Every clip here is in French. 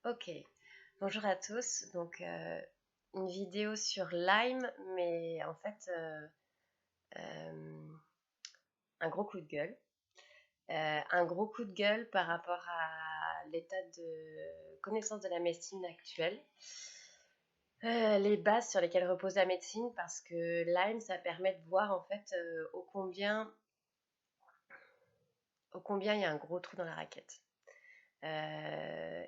Ok, bonjour à tous. Une vidéo sur Lyme, mais en fait, euh, un gros coup de gueule. Un gros coup de gueule par rapport à l'état de connaissance de la médecine actuelle. Les bases sur lesquelles repose la médecine, parce que Lyme, ça permet de voir en fait ô combien il y a un gros trou dans la raquette.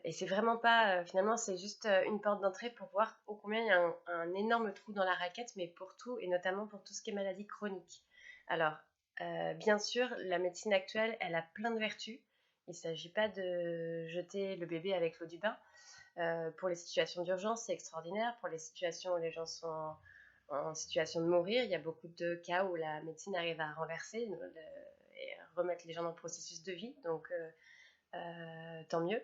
Et c'est vraiment pas, finalement, c'est juste une porte d'entrée pour voir ô combien il y a un énorme trou dans la raquette, mais pour tout, et notamment pour tout ce qui est maladie chronique. Alors, bien sûr, la médecine actuelle, elle a plein de vertus. Il ne s'agit pas de jeter le bébé avec l'eau du bain. Pour les situations d'urgence, c'est extraordinaire. Pour les situations où les gens sont en situation de mourir, il y a beaucoup de cas où la médecine arrive à renverser et remettre les gens dans le processus de vie. Tant mieux.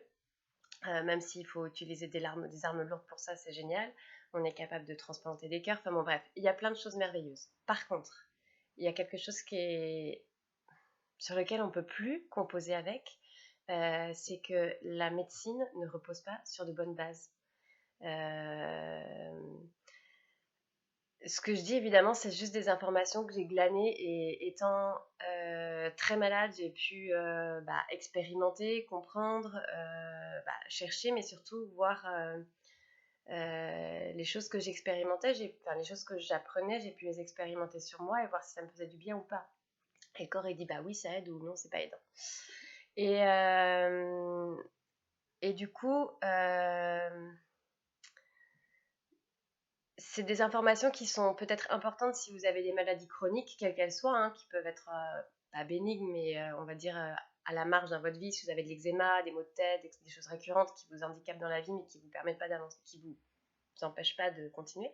Même s'il faut utiliser des armes lourdes pour ça, c'est génial. On est capable de transplanter des cœurs. Enfin bon, bref, il y a plein de choses merveilleuses. Par contre, il y a quelque chose sur lequel on ne peut plus composer avec, c'est que la médecine ne repose pas sur de bonnes bases. Euh, Ce que je dis, évidemment, c'est juste des informations que j'ai glanées et étant très malade, j'ai pu expérimenter, comprendre, chercher, mais surtout voir les choses que j'expérimentais, les choses que j'apprenais, j'ai pu les expérimenter sur moi et voir si ça me faisait du bien ou pas. Et le corps, il dit bah oui, ça aide ou non, c'est pas aidant. Et, euh, et du coup, c'est des informations qui sont peut-être importantes si vous avez des maladies chroniques, quelles qu'elles soient, hein, qui peuvent être pas bénignes, mais on va dire à la marge dans votre vie, si vous avez de l'eczéma, des maux de tête, des choses récurrentes qui vous handicapent dans la vie, mais qui vous permettent pas d'avancer, qui vous empêchent pas de continuer.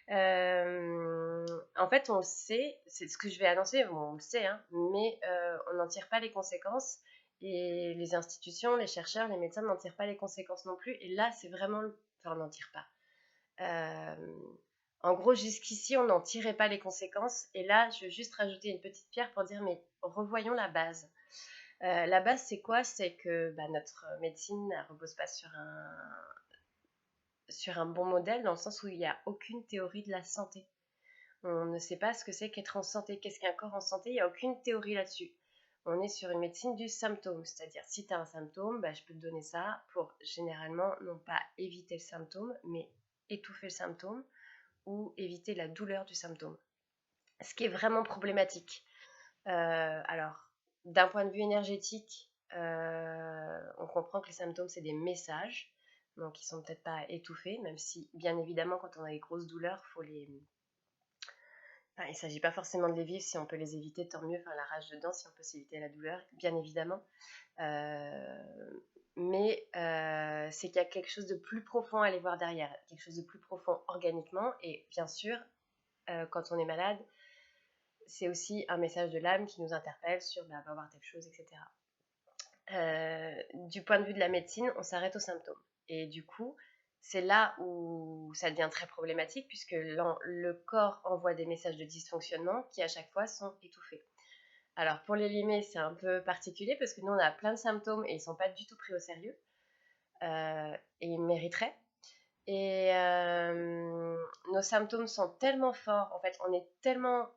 En fait, on le sait, c'est ce que je vais annoncer, bon, on le sait, hein, mais on n'en tire pas les conséquences. Et les institutions, les chercheurs, les médecins n'en tirent pas les conséquences non plus. Et là, c'est vraiment. Enfin, on n'en tire pas. Euh, En gros, jusqu'ici, on n'en tirait pas les conséquences. Et là, je veux juste rajouter une petite pierre pour dire, mais revoyons la base. La base, c'est quoi? C'est que notre médecine ne repose pas sur un bon modèle, dans le sens où il n'y a aucune théorie de la santé. On ne sait pas ce que c'est qu'être en santé, qu'est-ce qu'un corps en santé, il n'y a aucune théorie là-dessus. On est sur une médecine du symptôme, c'est-à-dire si tu as un symptôme, je peux te donner ça pour généralement non pas éviter le symptôme, mais étouffer le symptôme ou éviter la douleur du symptôme. Ce qui est vraiment problématique. Alors, d'un point de vue énergétique, on comprend que les symptômes, c'est des messages, donc ils sont peut-être pas étouffés, même si, bien évidemment, quand on a des grosses douleurs, faut les... Enfin, il ne s'agit pas forcément de les vivre, si on peut les éviter, tant mieux, enfin, la rage dedans, si on peut s'éviter la douleur, bien évidemment. C'est qu'il y a quelque chose de plus profond à aller voir derrière, quelque chose de plus profond organiquement, et bien sûr, quand on est malade, c'est aussi un message de l'âme qui nous interpelle sur va voir telle chose, etc. Du point de vue de la médecine, on s'arrête aux symptômes. Et du coup, c'est là où ça devient très problématique, puisque le corps envoie des messages de dysfonctionnement qui, à chaque fois, sont étouffés. Alors, pour les limer, c'est un peu particulier, parce que nous, on a plein de symptômes et ils ne sont pas du tout pris au sérieux. Et ils mériteraient. Et nos symptômes sont tellement forts, en fait, on est tellement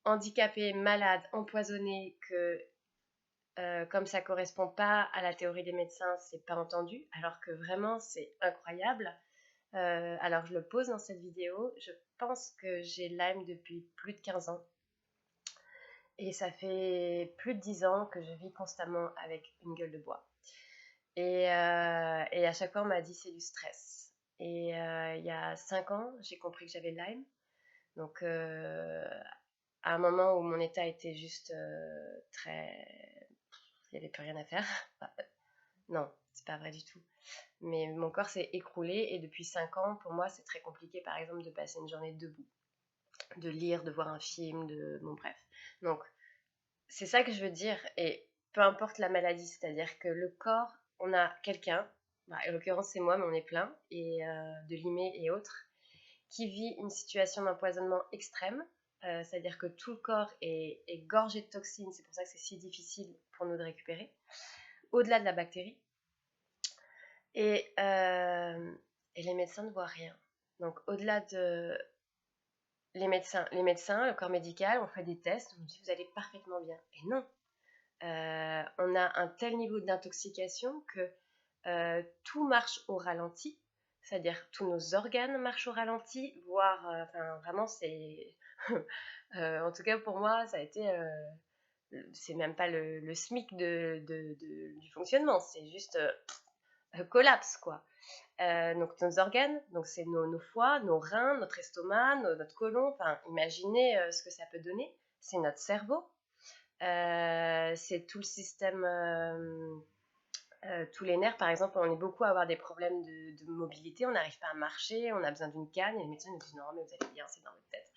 handicapé, malade, empoisonné, que comme ça correspond pas à la théorie des médecins, c'est pas entendu, alors que vraiment c'est incroyable. Alors je le pose dans cette vidéo, je pense que j'ai Lyme depuis plus de 15 ans. Et ça fait plus de 10 ans que je vis constamment avec une gueule de bois. Et à chaque fois, on m'a dit c'est du stress. Et il y a 5 ans, j'ai compris que j'avais Lyme. Donc, à un moment où mon état était juste très... Il n'y avait plus rien à faire. Non, c'est pas vrai du tout. Mais mon corps s'est écroulé et depuis 5 ans, pour moi, c'est très compliqué, par exemple, de passer une journée debout, de lire, de voir un film, Bon, bref. Donc, c'est ça que je veux dire. Et peu importe la maladie, c'est-à-dire que le corps, on a quelqu'un, en l'occurrence, c'est moi, mais on est plein, et de Limay et autres, qui vit une situation d'empoisonnement extrême. C'est-à-dire que tout le corps est gorgé de toxines, c'est pour ça que c'est si difficile pour nous de récupérer, au-delà de la bactérie. Et, euh, et les médecins ne voient rien. Donc, au-delà de les médecins, le corps médical, on fait des tests, on dit vous allez parfaitement bien. Et non, on a un tel niveau d'intoxication que tout marche au ralenti, c'est-à-dire tous nos organes marchent au ralenti, voire, enfin, vraiment, c'est. En tout cas, pour moi, ça a été. C'est même pas le SMIC du fonctionnement, c'est juste collapse, quoi. Donc nos organes, donc c'est nos foies, nos reins, notre estomac, notre côlon, enfin imaginez ce que ça peut donner. C'est notre cerveau, c'est tout le système, tous les nerfs par exemple, on est beaucoup à avoir des problèmes de mobilité, on n'arrive pas à marcher, on a besoin d'une canne et les médecins nous disent non mais vous allez bien, c'est dans votre tête.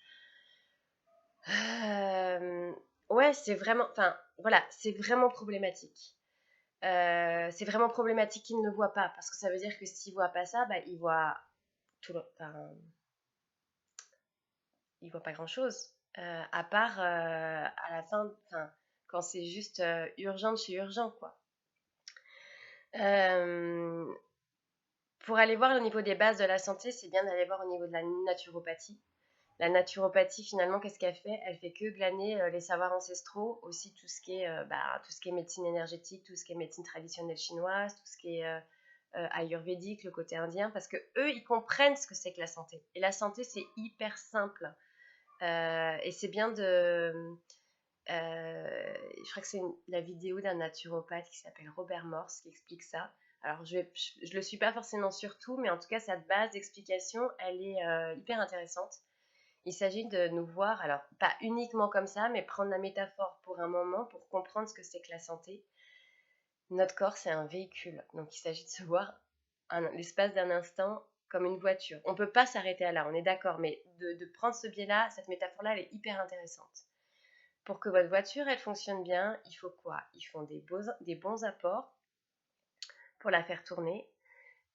Ouais, c'est vraiment, enfin voilà, c'est vraiment problématique. C'est vraiment problématique qu'ils ne le voient pas parce que ça veut dire que s'ils voient pas ça, bah, ils voient enfin, ils voient pas grand chose à part à la fin, enfin, quand c'est juste urgent de chez urgent, quoi. Euh, pour aller voir au niveau des bases de la santé, c'est bien d'aller voir au niveau de la naturopathie. La naturopathie, finalement, qu'est-ce qu'elle fait? Elle fait que glaner les savoirs ancestraux, aussi tout ce qui est, tout ce qui est médecine énergétique, tout ce qui est médecine traditionnelle chinoise, tout ce qui est ayurvédique, le côté indien, parce que eux, ils comprennent ce que c'est que la santé. Et la santé, c'est hyper simple. Et c'est bien de. Je crois que c'est la vidéo d'un naturopathe qui s'appelle Robert Morse qui explique ça. Alors, je le suis pas forcément sur tout, mais en tout cas, cette base d'explication, elle est hyper intéressante. Il s'agit de nous voir, alors pas uniquement comme ça, mais prendre la métaphore pour un moment pour comprendre ce que c'est que la santé. Notre corps, c'est un véhicule, donc il s'agit de se voir l'espace d'un instant comme une voiture. On ne peut pas s'arrêter à là, on est d'accord, mais de prendre ce biais-là, cette métaphore-là, elle est hyper intéressante. Pour que votre voiture, elle fonctionne bien, il faut quoi? Il faut des bons apports pour la faire tourner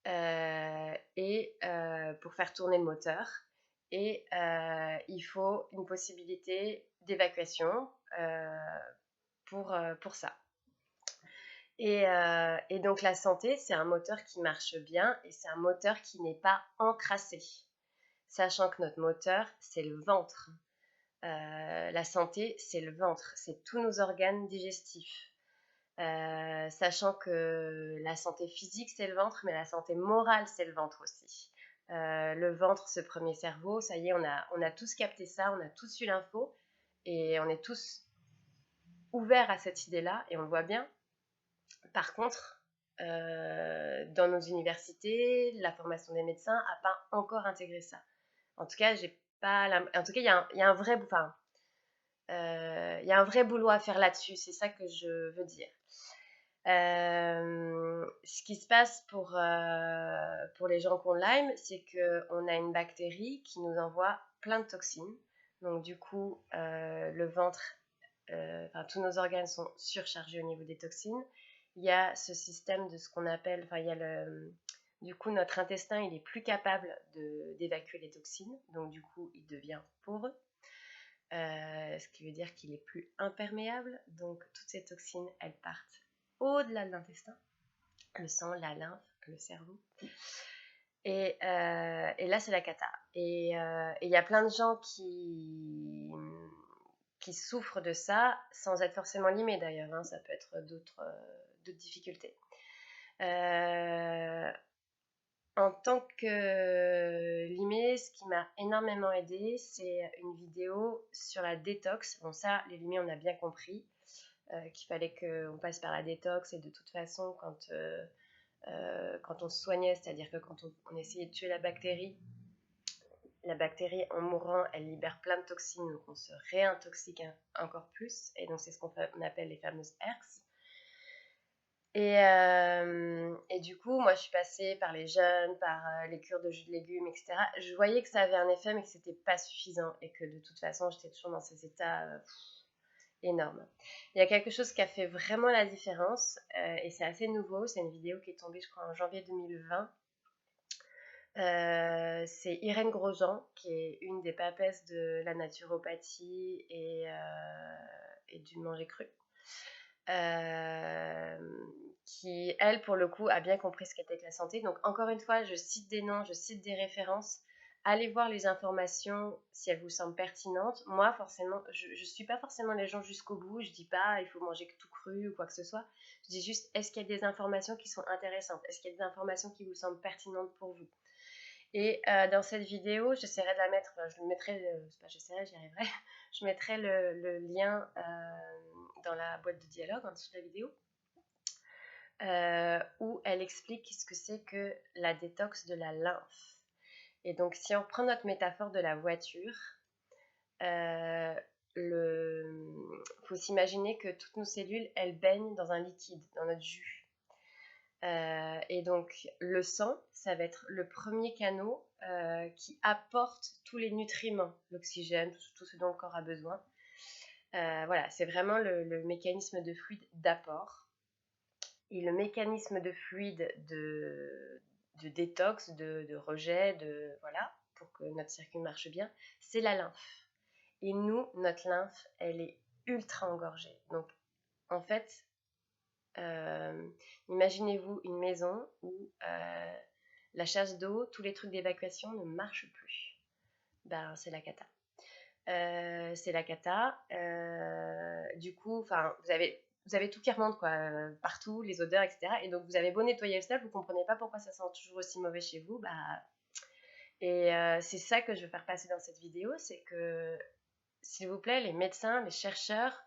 et pour faire tourner le moteur. Et il faut une possibilité d'évacuation pour ça. Et donc la santé, c'est un moteur qui marche bien et c'est un moteur qui n'est pas encrassé. Sachant que notre moteur, c'est le ventre. La santé, c'est le ventre, c'est tous nos organes digestifs. Sachant que la santé physique, c'est le ventre, mais la santé morale, c'est le ventre aussi. Le ventre, ce premier cerveau, ça y est, on a tous capté ça, on a tous eu l'info, et on est tous ouverts à cette idée-là, et on le voit bien. Par contre, dans nos universités, la formation des médecins n'a pas encore intégré ça. En tout cas, j'ai pas en tout cas, il y a un vrai, enfin, il y a un vrai boulot à faire là-dessus, c'est ça que je veux dire. Ce qui se passe pour les gens qui ont Lyme, c'est qu'on a une bactérie qui nous envoie plein de toxines. Donc du coup, le ventre, tous nos organes sont surchargés au niveau des toxines. Il y a ce système de ce qu'on appelle, il y a du coup, notre intestin, il est plus capable d'évacuer les toxines. Donc du coup, il devient poreux. Ce qui veut dire qu'il est plus imperméable. Donc toutes ces toxines, elles partent au-delà de l'intestin, le sang, la lymphe, le cerveau. Et là, c'est la cata. Et il y a plein de gens qui souffrent de ça, sans être forcément limés d'ailleurs, hein, ça peut être d'autres difficultés. En tant que limée, ce qui m'a énormément aidé, c'est une vidéo sur la détox. Bon, ça, les limées, on a bien compris qu'il fallait qu'on passe par la détox, et de toute façon, quand on se soignait, c'est-à-dire que quand on essayait de tuer la bactérie en mourant, elle libère plein de toxines, donc on se réintoxique encore plus, et donc c'est ce qu'on appelle les fameuses ERCs. Et du coup, moi je suis passée par les jeûnes, par les cures de jus de légumes, etc. Je voyais que ça avait un effet, mais que c'était pas suffisant, et que de toute façon, j'étais toujours dans ces états énormes. Il y a quelque chose qui a fait vraiment la différence, et c'est assez nouveau. C'est une vidéo qui est tombée, je crois, en janvier 2020. C'est Irène Grosjean, qui est une des papesses de la naturopathie et du manger cru. qui, elle, pour le coup, a bien compris ce qu'était que la santé. Donc, encore une fois, je cite des noms, je cite des références. Allez voir les informations si elles vous semblent pertinentes. Moi, forcément, je ne suis pas forcément les gens jusqu'au bout. Je ne dis pas il faut manger tout cru ou quoi que ce soit. Je dis juste est-ce qu'il y a des informations qui sont intéressantes? Est-ce qu'il y a des informations qui vous semblent pertinentes pour vous? Et dans cette vidéo, j'essaierai de la mettre, je le mettrai, c'est pas j'essaierai, j'y arriverai, je mettrai le lien dans la boîte de dialogue en dessous de la vidéo, où elle explique ce que c'est que la détox de la lymphe. Et donc, si on reprend notre métaphore de la voiture, faut s'imaginer que toutes nos cellules, elles baignent dans un liquide, dans notre jus. Et donc, le sang, ça va être le premier canot qui apporte tous les nutriments, l'oxygène, tout ce dont le corps a besoin. Voilà, c'est vraiment le mécanisme de fluide d'apport. Et le mécanisme de fluide de détox, de rejet, voilà, pour que notre circuit marche bien, c'est la lymphe. Et nous, notre lymphe, elle est ultra engorgée. Donc, en fait, imaginez-vous une maison où la chasse d'eau, tous les trucs d'évacuation ne marchent plus. Ben, c'est la cata. C'est la cata. Du coup, vous avez tout qui remonte, quoi, partout, les odeurs, etc. Et donc, vous avez beau nettoyer le sol, vous ne comprenez pas pourquoi ça sent toujours aussi mauvais chez vous. Bah, et c'est ça que je veux faire passer dans cette vidéo, c'est que, s'il vous plaît, les médecins, les chercheurs,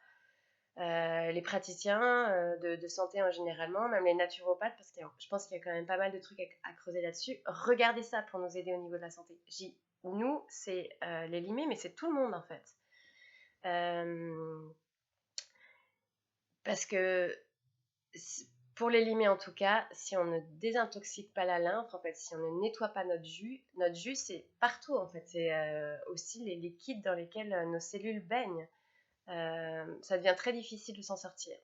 les praticiens de santé en généralement, même les naturopathes, parce que je pense qu'il y a quand même pas mal de trucs à creuser là-dessus. Regardez ça pour nous aider au niveau de la santé. Nous, c'est les limés, mais c'est tout le monde en fait. Parce que pour les limés en tout cas, si on ne désintoxique pas la lymphe, en fait, si on ne nettoie pas notre jus c'est partout en fait. C'est aussi les liquides dans lesquels nos cellules baignent. Ça devient très difficile de s'en sortir.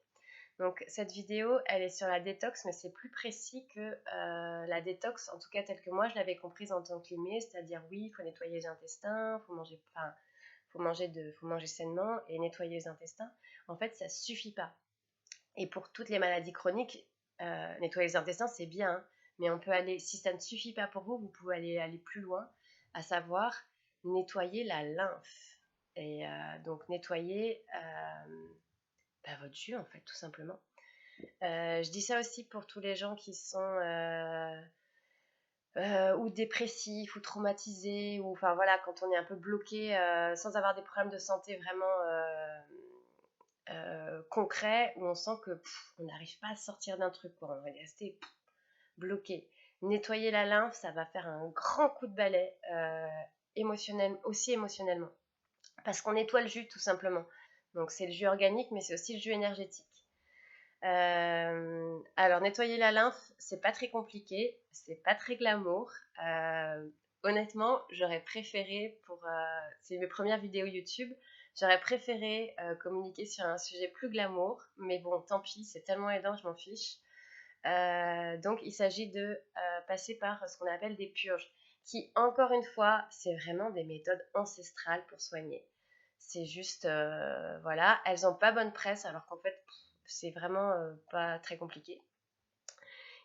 Donc cette vidéo, elle est sur la détox, mais c'est plus précis que la détox, en tout cas telle que moi je l'avais comprise en tant que limée, c'est-à-dire oui, il faut nettoyer les intestins, faut manger sainement et nettoyer les intestins. En fait, ça suffit pas. Et pour toutes les maladies chroniques, nettoyer les intestins, c'est bien, hein, mais on peut aller, si ça ne suffit pas pour vous, vous pouvez aller plus loin, à savoir nettoyer la lymphe. Et donc nettoyer votre jus, en fait, tout simplement. Je dis ça aussi pour tous les gens qui sont ou dépressifs ou traumatisés, ou enfin voilà, quand on est un peu bloqué sans avoir des problèmes de santé vraiment concrets, où on sent que on n'arrive pas à sortir d'un truc, quoi. On est resté bloqué. Nettoyer la lymphe, ça va faire un grand coup de balai émotionnellement. Parce qu'on nettoie le jus, tout simplement. Donc c'est le jus organique, mais c'est aussi le jus énergétique. Alors nettoyer la lymphe, c'est pas très compliqué, c'est pas très glamour. Honnêtement, j'aurais préféré c'est mes premières vidéos YouTube, j'aurais préféré communiquer sur un sujet plus glamour, mais bon, tant pis, c'est tellement aidant, je m'en fiche. Donc il s'agit de passer par ce qu'on appelle des purges, qui encore une fois, c'est vraiment des méthodes ancestrales pour soigner. C'est juste, voilà, elles n'ont pas bonne presse, alors qu'en fait, c'est vraiment pas très compliqué.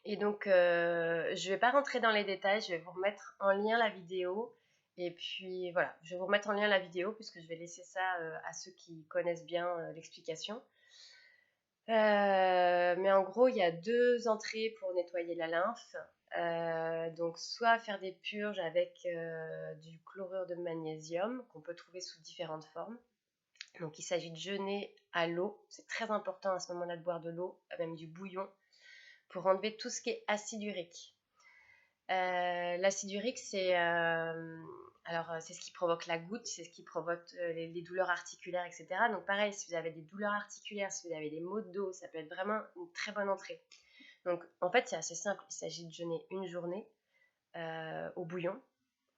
Et donc, je vais pas rentrer dans les détails, je vais vous remettre en lien la vidéo. Et puis voilà, je vais vous remettre en lien la vidéo puisque je vais laisser ça à ceux qui connaissent bien l'explication. Mais en gros, il y a 2 entrées pour nettoyer la lymphe. Donc soit faire des purges avec du chlorure de magnésium qu'on peut trouver sous différentes formes. Donc il s'agit de jeûner à l'eau. C'est très important à ce moment-là de boire de l'eau, même du bouillon, pour enlever tout ce qui est acide urique. L'acide urique, c'est ce qui provoque la goutte, c'est ce qui provoque les douleurs articulaires, etc. Donc pareil, si vous avez des douleurs articulaires, si vous avez des maux de dos, ça peut être vraiment une très bonne entrée. Donc en fait, c'est assez simple. Il s'agit de jeûner une journée au bouillon.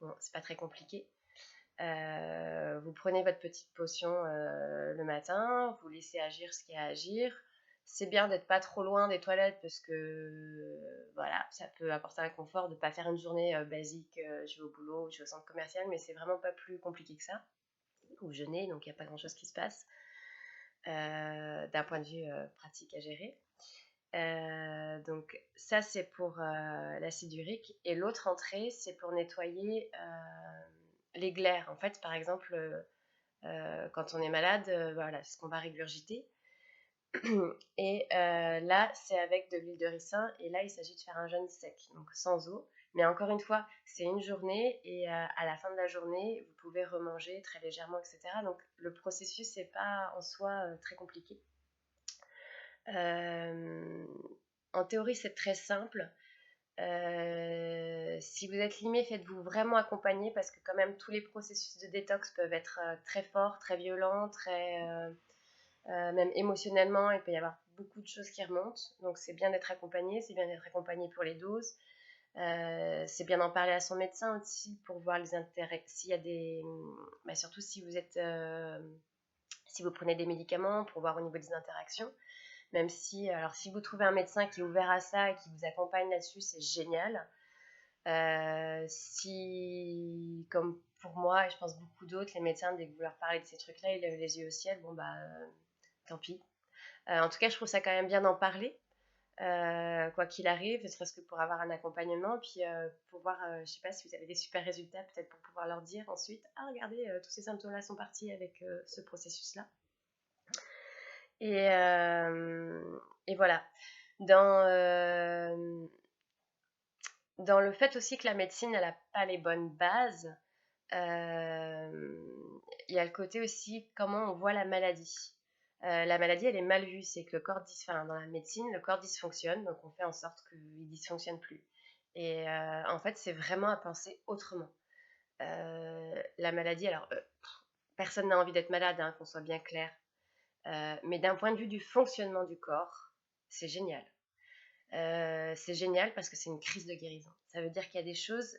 Bon, c'est pas très compliqué. Vous prenez votre petite potion le matin, vous laissez agir ce qu'il y a à agir. C'est bien d'être pas trop loin des toilettes parce que voilà, ça peut apporter un confort de ne pas faire une journée basique, je vais au boulot, je vais au centre commercial, mais c'est vraiment pas plus compliqué que ça. Vous jeûnez, donc il n'y a pas grand chose qui se passe. d'un point de vue pratique à gérer. Donc ça c'est pour l'acide urique, et l'autre entrée c'est pour nettoyer les glaires. En fait, par exemple, quand on est malade, voilà, c'est ce qu'on va régurgiter. Et là, c'est avec de l'huile de ricin. Et là, il s'agit de faire un jeûne sec, donc sans eau. Mais encore une fois, c'est une journée. Et à la fin de la journée, vous pouvez remanger très légèrement, etc. Donc le processus n'est pas en soi très compliqué. En théorie, c'est très simple. Si vous êtes limé, faites-vous vraiment accompagner, parce que quand même tous les processus de détox peuvent être très forts, très violents, même émotionnellement, il peut y avoir beaucoup de choses qui remontent. Donc c'est bien d'être accompagné, c'est bien d'être accompagné pour les doses. C'est bien d'en parler à son médecin aussi pour voir les intérêts. S'il y a des, surtout si vous êtes, si vous prenez des médicaments, pour voir au niveau des interactions. Même si, alors si vous trouvez un médecin qui est ouvert à ça et qui vous accompagne là-dessus, c'est génial. Si, comme pour moi, et je pense beaucoup d'autres, les médecins, dès que vous leur parlez de ces trucs-là, ils lèvent les yeux au ciel, bon bah, tant pis. En tout cas, je trouve ça quand même bien d'en parler, quoi qu'il arrive, ne serait-ce que pour avoir un accompagnement, puis pour voir, je sais pas si vous avez des super résultats, peut-être pour pouvoir leur dire ensuite, ah regardez, tous ces symptômes-là sont partis avec ce processus-là. Et voilà. Dans, dans le fait aussi que la médecine, elle n'a pas les bonnes bases, il y a le côté aussi comment on voit la maladie. La maladie, elle est mal vue, c'est que le corps dans la médecine, le corps dysfonctionne, donc on fait en sorte qu'il ne dysfonctionne plus. Et en fait, c'est vraiment à penser autrement. La maladie, alors, personne n'a envie d'être malade, hein, qu'on soit bien clair. Mais d'un point de vue du fonctionnement du corps, c'est génial. C'est génial parce que c'est une crise de guérison. Ça veut dire qu'il y a des choses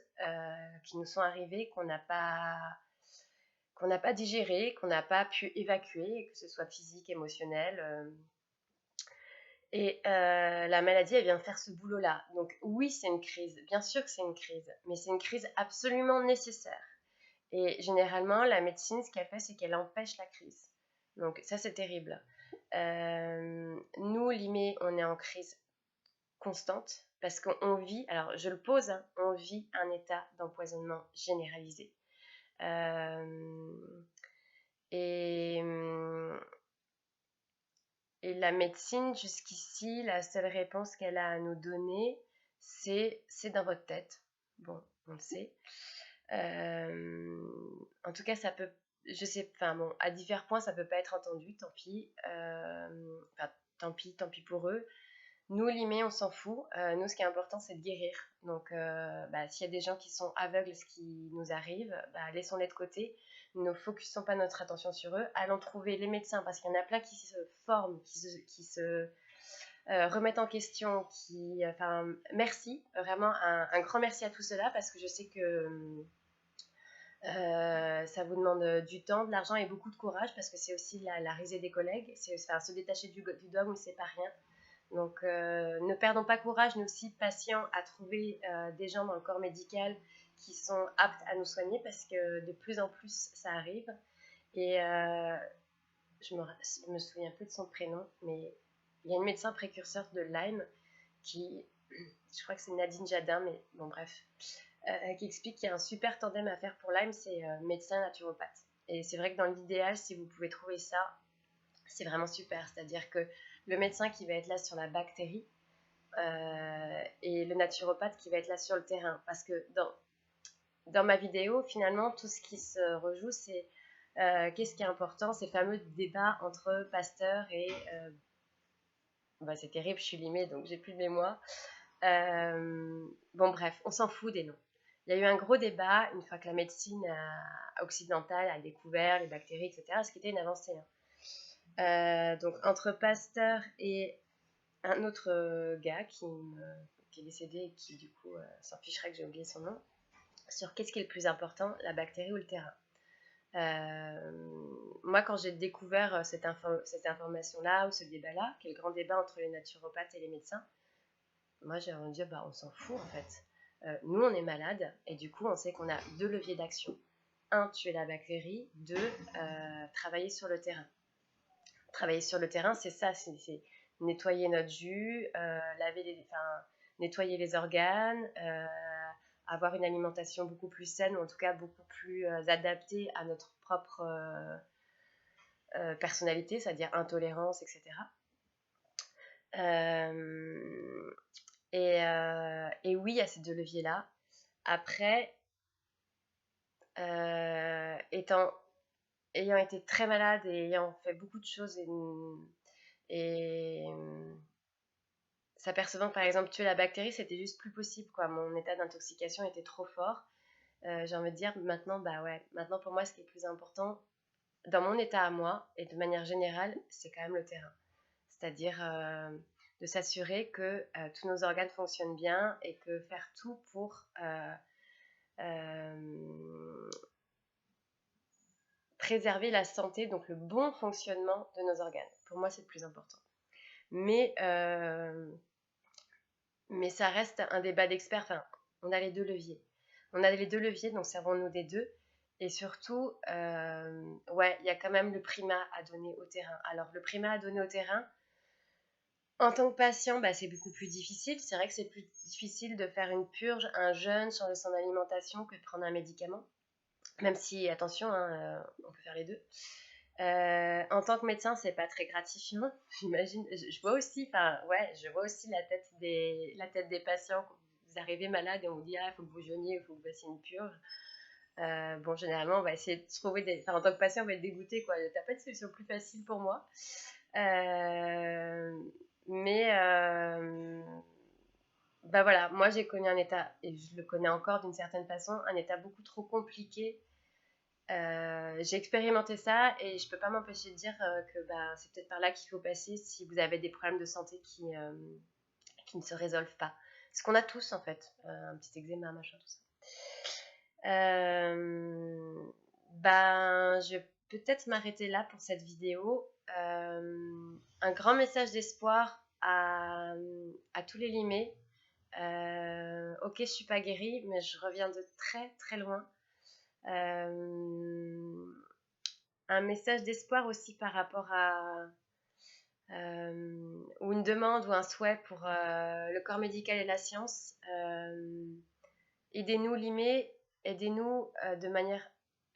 qui nous sont arrivées qu'on n'a pas digérées, qu'on n'a pas pu évacuer, que ce soit physique, émotionnel. Et la maladie, elle vient faire ce boulot-là. Donc oui, c'est une crise. Bien sûr que c'est une crise, mais c'est une crise absolument nécessaire. Et généralement, la médecine, ce qu'elle fait, c'est qu'elle empêche la crise. Donc ça, c'est terrible. Nous, Limé, on est en crise constante parce qu'on vit, alors je le pose, hein, on vit un état d'empoisonnement généralisé. Et, et la médecine, jusqu'ici, la seule réponse qu'elle a à nous donner, c'est dans votre tête. Bon, on le sait. En tout cas, ça peut, je sais, enfin bon, à divers points, ça peut pas être entendu, tant pis. Tant pis pour eux. Nous, Limé, on s'en fout. Nous, ce qui est important, c'est de guérir. Donc, s'il y a des gens qui sont aveugles à ce qui nous arrive, laissons-les de côté. Ne focusons pas notre attention sur eux. Allons trouver les médecins, parce qu'il y en a plein qui se forment, qui se remettent en question. Merci, vraiment un grand merci à tout cela, parce que je sais que ça vous demande du temps, de l'argent et beaucoup de courage, parce que c'est aussi la risée des collègues. Se détacher du dogme, c'est pas rien. Donc, ne perdons pas courage, nous aussi patients, à trouver des gens dans le corps médical qui sont aptes à nous soigner, parce que de plus en plus, ça arrive. Et je me souviens plus de son prénom, mais il y a une médecin précurseur de Lyme qui, je crois que c'est Nadine Jadin, mais bon bref, qui explique qu'il y a un super tandem à faire pour Lyme, c'est médecin naturopathe. Et c'est vrai que dans l'idéal, si vous pouvez trouver ça, c'est vraiment super. C'est-à-dire que le médecin qui va être là sur la bactérie et le naturopathe qui va être là sur le terrain. Parce que dans ma vidéo, finalement, tout ce qui se rejoue, c'est qu'est-ce qui est important, ces fameux débats entre Pasteur et... c'est terrible, je suis limée, donc j'ai plus de mémoire. Bon, bref, on s'en fout des noms. Il y a eu un gros débat une fois que la médecine occidentale a découvert les bactéries, etc., ce qui était une avancée. Donc, entre Pasteur et un autre gars qui est décédé et qui, du coup, s'en ficherait que j'ai oublié son nom, sur qu'est-ce qui est le plus important, la bactérie ou le terrain. Moi, quand j'ai découvert cette information-là, ou ce débat-là, qui est le grand débat entre les naturopathes et les médecins, moi, j'ai envie de dire, on s'en fout, en fait. Nous, on est malade, et du coup, on sait qu'on a 2 leviers d'action. 1, tuer la bactérie. 2, travailler sur le terrain. Travailler sur le terrain, c'est ça, c'est nettoyer notre jus, nettoyer les organes, avoir une alimentation beaucoup plus saine, ou en tout cas beaucoup plus adaptée à notre propre personnalité, c'est-à-dire intolérance, etc. Et oui, il y a ces deux leviers-là. Après, ayant été très malade et ayant fait beaucoup de choses et s'apercevant que par exemple tuer la bactérie, c'était juste plus possible, quoi. Mon état d'intoxication était trop fort. J'ai envie de dire maintenant, bah ouais, maintenant pour moi, ce qui est plus important, dans mon état à moi, et de manière générale, c'est quand même le terrain. C'est-à-dire de s'assurer que tous nos organes fonctionnent bien et que faire tout pour préserver la santé, donc le bon fonctionnement de nos organes. Pour moi, c'est le plus important. Mais ça reste un débat d'experts. Enfin, on a les deux leviers. On a les deux leviers, donc servons-nous des deux. Et surtout, ouais, il y a quand même le primat à donner au terrain. Alors, le primat à donner au terrain, en tant que patient, bah, c'est beaucoup plus difficile. C'est vrai que c'est plus difficile de faire une purge, un jeûne, changer son alimentation que de prendre un médicament. Même si, attention, hein, on peut faire les deux. En tant que médecin, c'est pas très gratifiant. J'imagine. Je vois aussi, enfin, ouais, je vois aussi la tête des patients. Vous arrivez malade et on vous dit, ah, il faut que vous jeûniez, il faut que vous fassiez une purge. Bon, généralement, on va essayer de trouver des. Enfin, en tant que patient, on va être dégoûté, quoi. T'as pas de solution plus facile pour moi. Mais bah voilà, moi j'ai connu un état, et je le connais encore d'une certaine façon, un état beaucoup trop compliqué. J'ai expérimenté ça et je peux pas m'empêcher de dire que bah, c'est peut-être par là qu'il faut passer si vous avez des problèmes de santé qui ne se résolvent pas. Ce qu'on a tous en fait, un petit eczéma, machin, tout ça. Ben, je vais peut-être m'arrêter là pour cette vidéo. Un grand message d'espoir à tous les limés. Ok, je suis pas guérie, mais je reviens de très très loin. Un message d'espoir aussi par rapport à ou une demande ou un souhait pour le corps médical et la science. Aidez-nous limés, aidez-nous de manière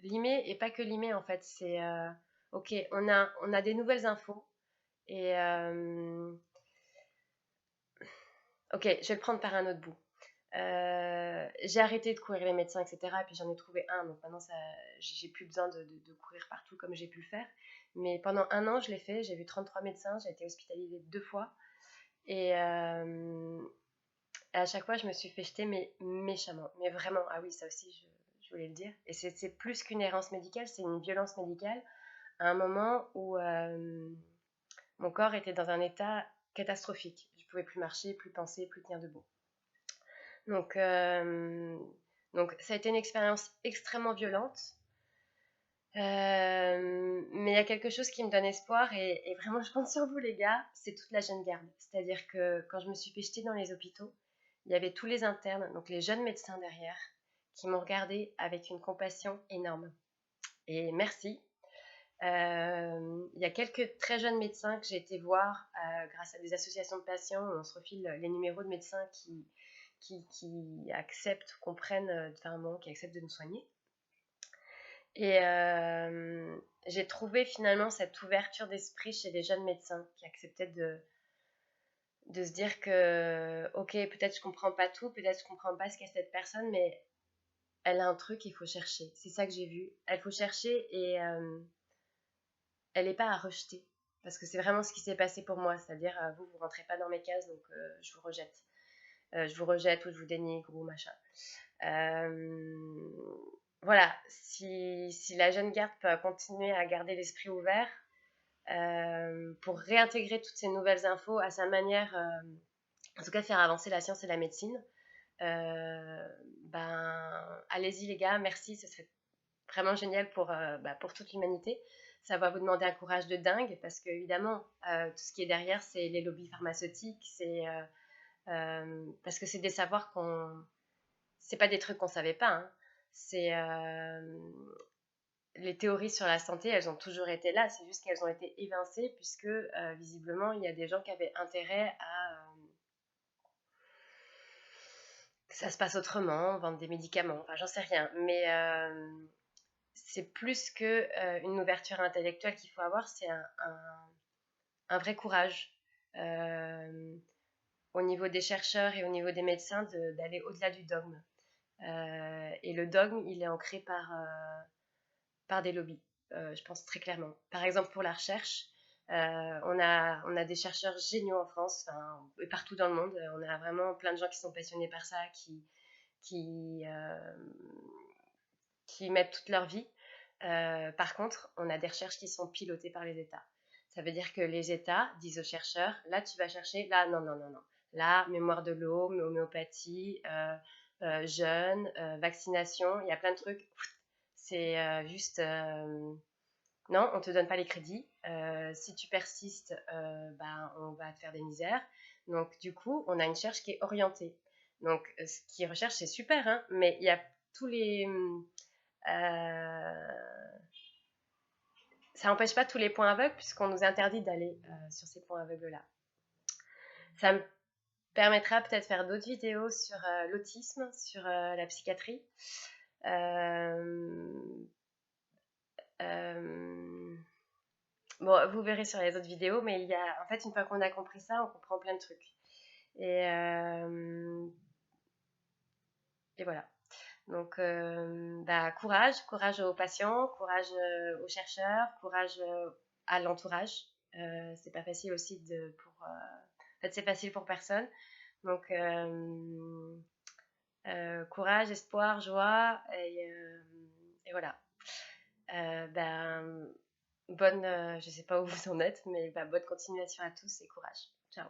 limée et pas que limée en fait. C'est ok, on a des nouvelles infos et ok, je vais le prendre par un autre bout. J'ai arrêté de courir les médecins, etc. Et puis j'en ai trouvé un, donc maintenant j'ai plus besoin de courir partout comme j'ai pu le faire. Mais pendant un an, je l'ai fait, j'ai vu 33 médecins, j'ai été hospitalisée 2 fois. Et à chaque fois, je me suis fait jeter, mais méchamment. Mais vraiment, ah oui, ça aussi, je voulais le dire. Et c'est plus qu'une errance médicale, c'est une violence médicale à un moment où mon corps était dans un état catastrophique. Je ne pouvais plus marcher, plus penser, plus tenir debout. Donc ça a été une expérience extrêmement violente. Mais il y a quelque chose qui me donne espoir et vraiment je compte sur vous les gars, c'est toute la jeune garde. C'est-à-dire que quand je me suis fait jeter dans les hôpitaux, il y avait tous les internes, donc les jeunes médecins derrière, qui m'ont regardé avec une compassion énorme. Et merci. Il y a quelques très jeunes médecins que j'ai été voir grâce à des associations de patients où on se refile les numéros de médecins qui acceptent, comprennent, qui acceptent de nous soigner. Et j'ai trouvé finalement cette ouverture d'esprit chez les jeunes médecins qui acceptaient de se dire que, ok, peut-être je comprends pas tout, peut-être je comprends pas ce qu'est cette personne, mais elle a un truc, il faut chercher. C'est ça que j'ai vu. Elle faut chercher et elle n'est pas à rejeter. Parce que c'est vraiment ce qui s'est passé pour moi. C'est-à-dire, vous rentrez pas dans mes cases, donc je vous rejette. Je vous rejette ou je vous dénigre ou machin. Voilà, si la jeune garde peut continuer à garder l'esprit ouvert pour réintégrer toutes ces nouvelles infos à sa manière, en tout cas faire avancer la science et la médecine, allez-y les gars, merci, ce serait vraiment génial pour toute l'humanité. Ça va vous demander un courage de dingue parce que évidemment, tout ce qui est derrière, c'est les lobbies pharmaceutiques, parce que c'est des savoirs c'est pas des trucs qu'on savait pas, hein. C'est les théories sur la santé, elles ont toujours été là, c'est juste qu'elles ont été évincées puisque visiblement il y a des gens qui avaient intérêt à que ça se passe autrement, vendre des médicaments, enfin j'en sais rien, mais c'est plus que une ouverture intellectuelle qu'il faut avoir, c'est un vrai courage au niveau des chercheurs et au niveau des médecins d'aller au-delà du dogme. Et le dogme, il est ancré par des lobbies, je pense très clairement. Par exemple, pour la recherche, on a des chercheurs géniaux en France, et partout dans le monde. On a vraiment plein de gens qui sont passionnés par ça, qui, euh, qui mettent toute leur vie. Par contre, on a des recherches qui sont pilotées par les États. Ça veut dire que les États disent aux chercheurs, là tu vas chercher, là non, non, non, non. Là, mémoire de l'eau, homéopathie, jeûne, vaccination, il y a plein de trucs. C'est juste, non, on ne te donne pas les crédits. Si tu persistes, ben, on va te faire des misères. Donc du coup, on a une recherche qui est orientée. Donc ce qui recherche, c'est super, hein, mais il y a tous les... ça n'empêche pas tous les points aveugles puisqu'on nous interdit d'aller sur ces points aveugles-là. Ça me permettra peut-être de faire d'autres vidéos sur l'autisme, sur la psychiatrie. Euh, euh, bon, vous verrez sur les autres vidéos, mais il y a, en fait, une fois qu'on a compris ça, on comprend plein de trucs. Et, euh, et voilà. Donc, bah, courage aux patients, courage aux chercheurs, courage à l'entourage. C'est pas facile aussi en fait, c'est facile pour personne. Donc, courage, espoir, joie, et voilà. Ben, je sais pas où vous en êtes, mais bah, bonne continuation à tous et courage. Ciao.